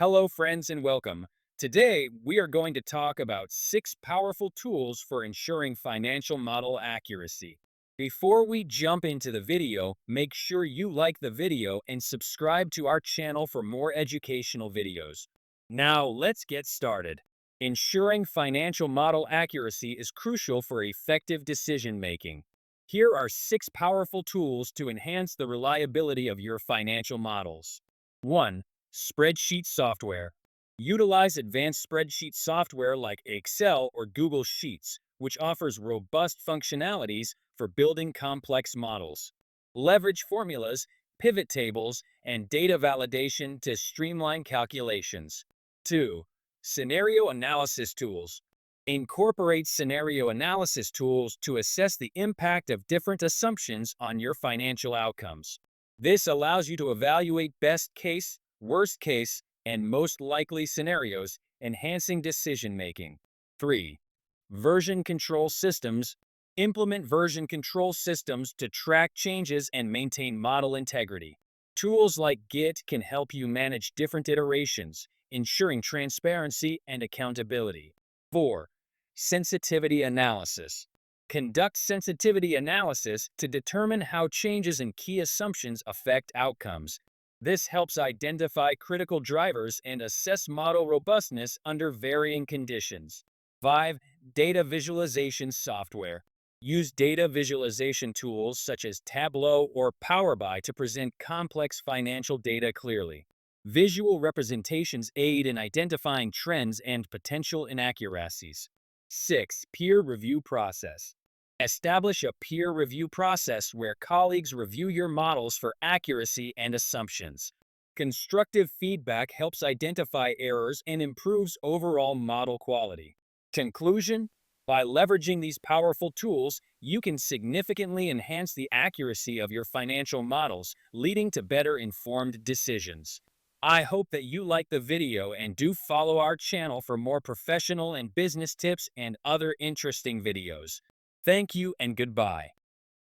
Hello, friends, and welcome. Today, we are going to talk about 6 powerful tools for ensuring financial model accuracy. Before we jump into the video, make sure you like the video and subscribe to our channel for more educational videos. Now, let's get started. Ensuring financial model accuracy is crucial for effective decision making. Here are 6 powerful tools to enhance the reliability of your financial models. 1. Spreadsheet software. Utilize advanced spreadsheet software like Excel or Google Sheets, which offers robust functionalities for building complex models. Leverage formulas, pivot tables, and data validation to streamline calculations. 2. Scenario analysis tools. Incorporate scenario analysis tools to assess the impact of different assumptions on your financial outcomes. This allows you to evaluate best case, worst case, and most likely scenarios, enhancing decision making. 3. Version control systems. Implement version control systems to track changes and maintain model integrity. Tools like Git can help you manage different iterations, ensuring transparency and accountability. 4. Sensitivity analysis. Conduct sensitivity analysis to determine how changes in key assumptions affect outcomes. This helps identify critical drivers and assess model robustness under varying conditions. 5. Data visualization software. Use data visualization tools such as Tableau or Power BI to present complex financial data clearly. Visual representations aid in identifying trends and potential inaccuracies. 6. Peer review process. Establish a peer review process where colleagues review your models for accuracy and assumptions. Constructive feedback helps identify errors and improves overall model quality. Conclusion: by leveraging these powerful tools, you can significantly enhance the accuracy of your financial models, leading to better informed decisions. I hope that you like the video and do follow our channel for more professional and business tips and other interesting videos. Thank you and goodbye.